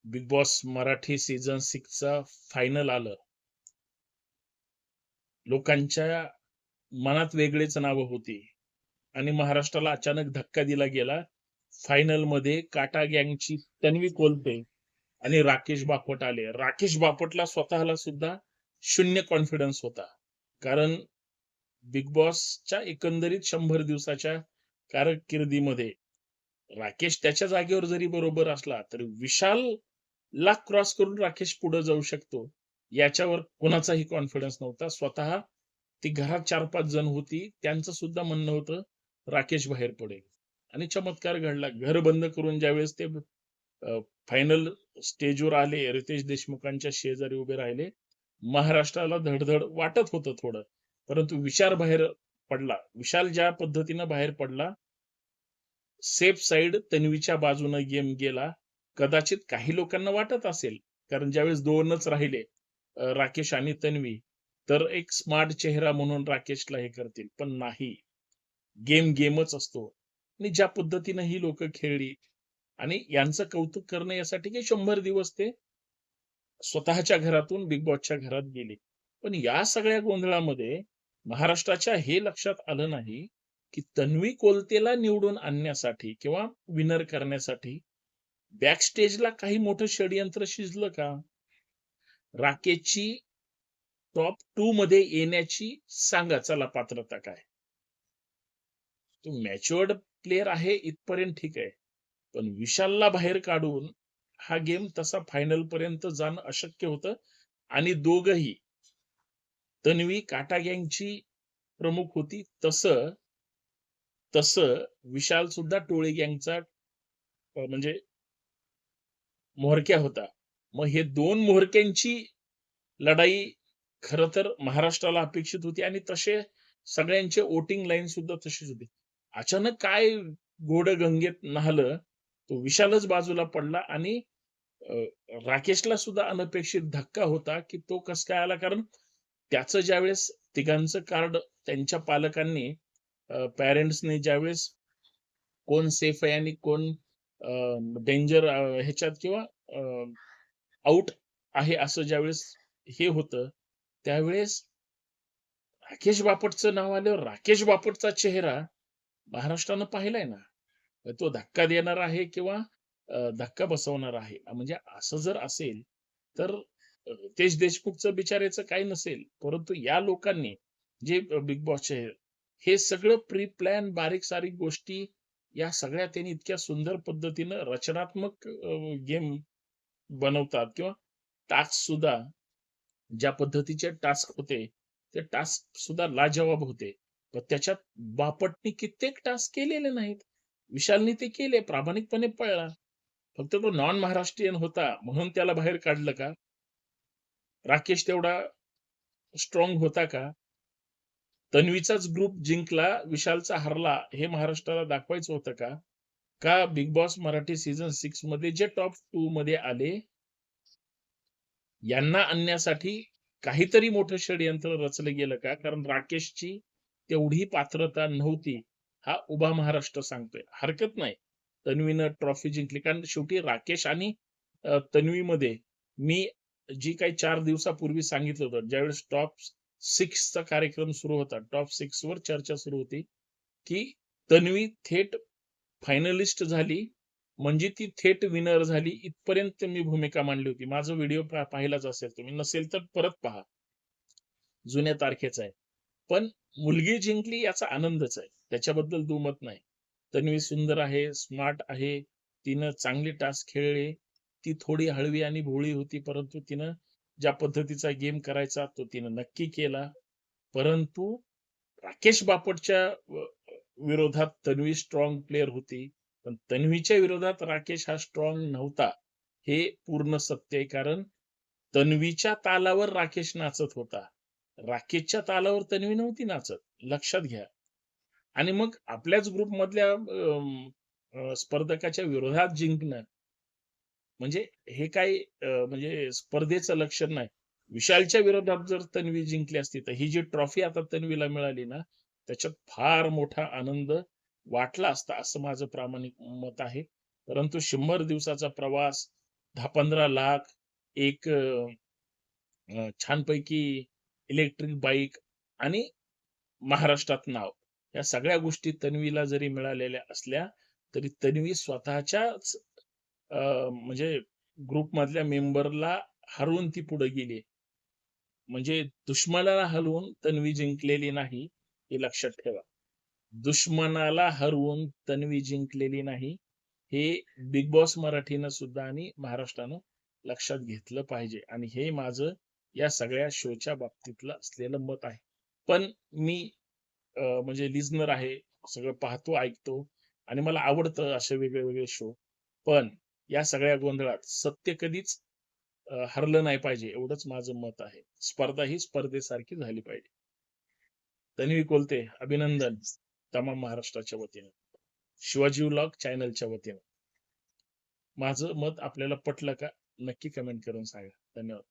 Big Boss Marathi season 6चा final आलं. लोकांच्या मनात वेगळीच नावं होती आणि महाराष्ट्राला अचानक धक्का दिला गेला. फायनलमध्ये काटा गँगची तन्वी कोलते आणि राकेश बापट आले. राकेश बापटला स्वतःला सुद्धा शून्य कॉन्फिडन्स होता. कारण बिग बॉसच्या एकंदरीत 100 दिवसाच्या कारकिर्दीमध्ये राकेश त्याच्या जागेवर जरी बरोबर असला, तरी विशालला क्रॉस करून राकेश पुढे जाऊ शकतो, याच्यावर कोणाचाही कॉन्फिडन्स नव्हता. स्वतः ती घरात 4-5 जण होती. त्यांचं सुद्धा म्हणणं होतं, राकेश बाहेर पडेल आणि चमत्कार घडला. घर बंद करून ज्यावेळेस ते फायनल स्टेजवर आले, रितेश देशमुखांच्या शेजारी उभे राहिले. महाराष्ट्राला धड वाटत होतं थोडं, परंतु विशाल बाहेर पडला. विशाल ज्या पद्धतीनं बाहेर पडला, सेफ साइड तन्वीच्या बाजूने गेम गेला. कदाचित काही लोकांना वाटत असेल, कारण ज्यावेळेस 2च राहिले राकेश आणि तन्वी, तर एक स्मार्ट चेहरा म्हणून राकेशला हे करतील. पण नाही. गेमच असतो. आणि ज्या पद्धतीनं ही लोकं खेळली आणि यांचं कौतुक करणं यासाठी की 100 दिवस ते स्वतःच्या घरातून बिग बॉसच्या घरात गेले. पण या सगळ्या गोंधळामध्ये महाराष्ट्राच्या हे लक्षात आलं नाही, की तन्वी कोलतेला निवडून आणण्यासाठी किंवा विनर करण्यासाठी बॅक स्टेजला काही मोठं षडयंत्र शिजलं का? राकेशची टॉप 2 मध्ये येण्याची सांगा चला पात्रता काय? तो मॅच्युअर्ड प्लेयर आहे इथपर्यंत ठीक आहे. पण विशालला बाहेर काढून हा गेम तसा फायनल पर्यंत जाणं अशक्य होतं आणि दोघंही तन्वी काटा गँगची प्रमुख होती. तसं तसं विशाल सुद्धा टोळी गँगचा म्हणजे म्होरक्या होता. मग हे 2 म्होरक्यांची लढाई खरं तर महाराष्ट्राला अपेक्षित होती आणि तसे सगळ्यांचे वोटिंग लाईन सुद्धा तशीच होती. अचानक काय घोडं गंगेत न्हालं, तो विशालच बाजूला पडला आणि अ, राकेशला सुद्धा अनपेक्षित धक्का होता, की तो कसं काय आला? कारण त्याचं ज्यावेळेस तिघांचं कार्ड त्यांच्या पालकांनी पॅरेंट्सनी ज्यावेळेस कोण सेफ आहे आणि कोण डेंजर ह्याच्यात किंवा आउट आहे असं ज्यावेळेस हे होतं, त्यावेळेस राकेश बापटचं नाव आल्यावर राकेश बापटचा चेहरा महाराष्ट्रानं पाहिलाय ना. तो धक्का देणार आहे किंवा धक्का बसवणार आहे. म्हणजे असं जर असेल, तर रितेश देशमुखचं बिचाऱ्याचं काही नसेल. परंतु या लोकांनी जे बिग बॉसचे आहेत, हे सगळं प्री प्लॅन बारीक-सारीक गोष्टी या सगळ्या त्यांनी इतक्या सुंदर पद्धतीनं रचनात्मक गेम बनवतात किंवा टास्क सुद्धा ज्या पद्धतीचे टास्क होते, ते टास्क सुद्धा लाजवाब होते. पण त्याच्यात बापटनी कित्येक टास्क केलेले नाहीत. विशालने ते केले, प्रामाणिकपणे पळला. फक्त तो नॉन महाराष्ट्रीयन होता म्हणून त्याला बाहेर काढलं का? राकेश तेवढा स्ट्राँग होता का? तन्वीचाच ग्रुप जिंकला, विशालचा हरला, हे महाराष्ट्राला दाखवायचं होतं का? का बिग बॉस मराठी सीझन 6 मध्ये जे टॉप 2 मध्ये आले, यांना आणण्यासाठी काहीतरी मोठं षडयंत्र रचलं गेलं का? कारण राकेशची तेवढी पात्रता नव्हती. हा उभा महाराष्ट्र सांगतोय. हरकत नाही. तन्वीनं ट्रॉफी जिंकली. कारण शेवटी राकेश आणि तन्वीमध्ये मी जी काही 4 दिवसापूर्वी सांगितलं होतं, ज्यावेळेस टॉप 6 चा कार्यक्रम सुरू होता. टॉप 6 वर चर्चा सुरू होती, की तन्वी थेट फायनलिस्ट झाली, म्हणजे ती थेट विनर झाली, इथपर्यंत मी भूमिका मांडली होती. माझा व्हिडिओ पाहिलाच असेल तुम्ही. नसेल तर परत पहा. जुन्या तारखेचा आहे. पण मुलगी जिंकली याचा आनंदच आहे. त्याच्याबद्दल दुमत नाही. तन्वी सुंदर आहे, स्मार्ट आहे. तिनं चांगली टास्क खेळले. ती थोडी हळवी आणि भोळी होती, परंतु तिनं ज्या पद्धतीचा गेम करायचा तो तिनं नक्की केला. परंतु राकेश बापटच्या विरोधात तन्वी स्ट्रॉंग प्लेयर होती. पण तन्वीच्या विरोधात राकेश हा स्ट्रॉंग नव्हता. हे पूर्ण सत्य आहे. कारण तन्वीच्या तालावर राकेश नाचत होता. राकेशच्या तालावर तन्वी नव्हती नाचत. लक्षात घ्या. आणि मग आपल्याच ग्रुपमधल्या स्पर्धकाच्या विरोधात जिंकणं म्हणजे हे काही म्हणजे स्पर्धेचं लक्षण नाही. विशालच्या विरोधात जर तन्वी जिंकली असती, तर ही जी ट्रॉफी आता तन्वीला मिळाली ना, त्याच्यात फार मोठा आनंद वाटला असता, असं माझं प्रामाणिक मत आहे. परंतु 100 दिवसाचा प्रवास, 10-15 लाख एक छानपैकी इलेक्ट्रिक बाईक आणि महाराष्ट्रात नाव. या सगळ्या गोष्टी तन्वीला जरी मिळालेल्या असल्या, तरी तन्वी स्वतःच्याच म्हणजे ग्रुपमधल्या मेंबरला हरवून ती पुढे गेली. म्हणजे दुश्मनाला हरवून तन्वी जिंकलेली नाही, हे लक्षात ठेवा. दुश्मनाला हरवून तन्वी जिंकलेली नाही. हे बिग बॉस मराठीनं सुद्धा आणि महाराष्ट्रानं लक्षात घेतलं पाहिजे आणि हे माझं या सगळ्या शोच्या बाबतीतलं असलेलं मत आहे. पण मी म्हणजे लिझनर आहे. सगळं पाहतो, ऐकतो आणि मला आवडतं असे वेगळे-वेगळे शो. पण या सगळ्या गोंधळात सत्य कधीच हरलं नाही पाहिजे एवढंच माझं मत आहे. स्पर्धा ही स्पर्धेसारखी झाली पाहिजे. तन्वी कोलते अभिनंदन तमाम महाराष्ट्राच्या वतीनं. शिवाजी व्लॉग चॅनलच्या वतीनं. माझं मत आपल्याला पटलं का? नक्की कमेंट करून सांगा. धन्यवाद.